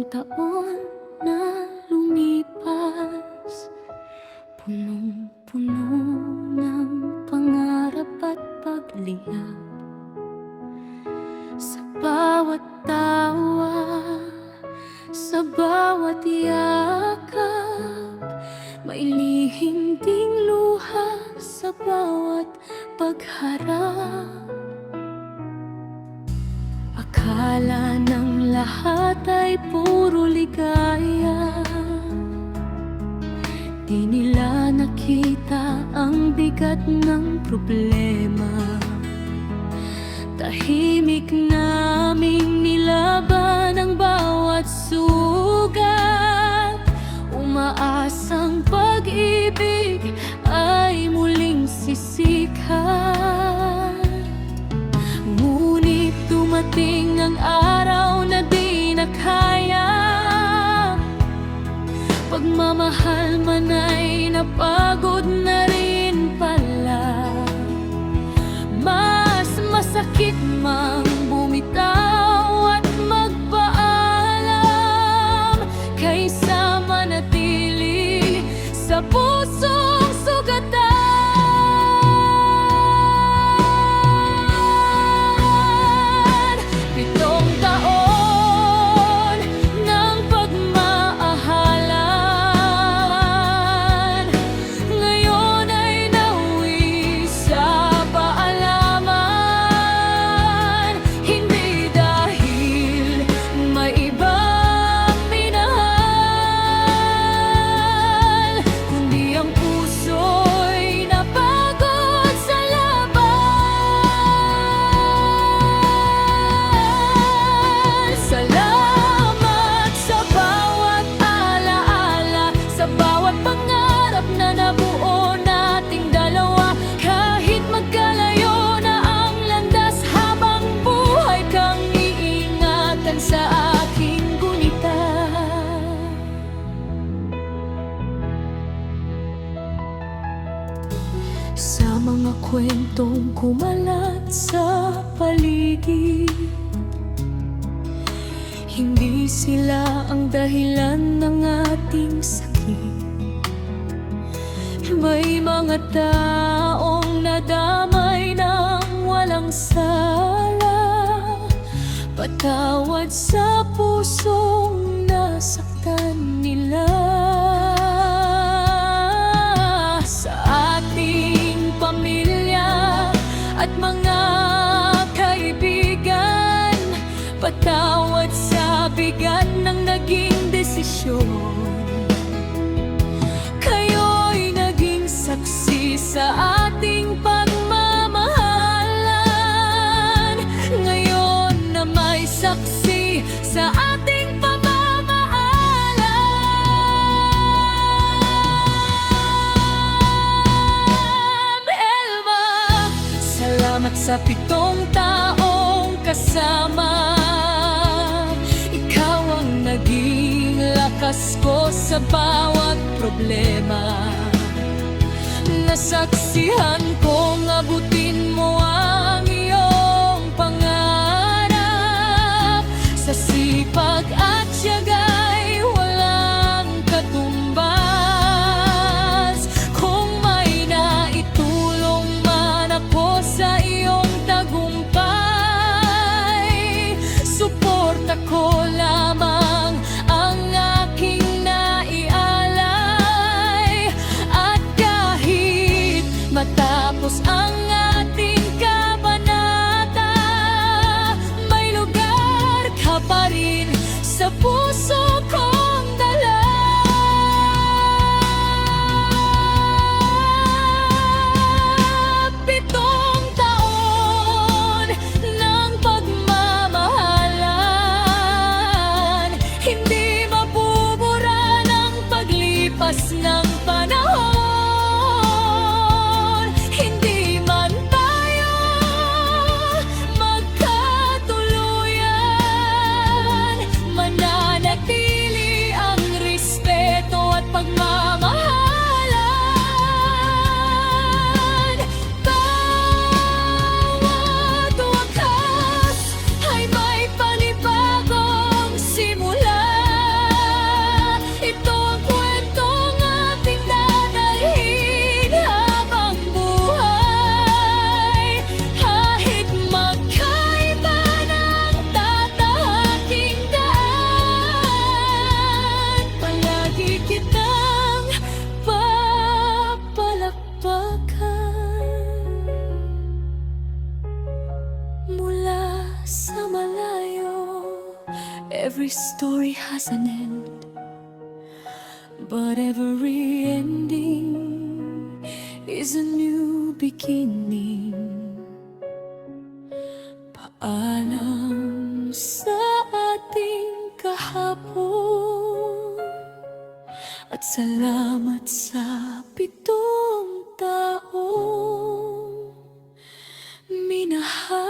taon na lumipas, punong-puno ng pangarap at pagliyab. Sa bawat tawa, sa bawat yakap, may lihim ding luha sa bawat pagharap. Akala ng lahat ay puro ligaya, di nila nakita ang bigat ng problema. Tahimik naming nilaban ang bawat sugat, umaasang pag-ibig ay muling sisikat. Ngunit dumating ang araw na di na kaya, pagmamahal man ay napagod na rin pala. Mas masakit mang bumitaw at magpaalam, kaysa manatili sa pusong sugatan. Sa mga kwentong kumalat sa paligid, hindi sila ang dahilan ng ating sakit. May mga taong nadamay ng walang sala, patawad sa pusong nasaktan nila. At mga kaibigan, patawad sa bigat ng naging desisyon. Kayo'y naging saksi sa ating pagmamahalan, ngayon na may saksi sa ating at sa 7 taong kasama, ikaw ang naging lakas ko sa bawat problema. Nasaksihan kong abutin mo ang iyong pangarap. Sa sipag at siyaga'y walang katumbas. Kung may naitulong man ako sa ko lamang ang aking naialay. At kahit matapos ang ating kabanata, may lugar ka pa rin sa puso kong dala. Ng panahon, hindi man tayo magkatuluyan, mananatili Every story has an end, but every ending is a new beginning. Paalam sa ating kahapon, at salamat sa 7 taong minahal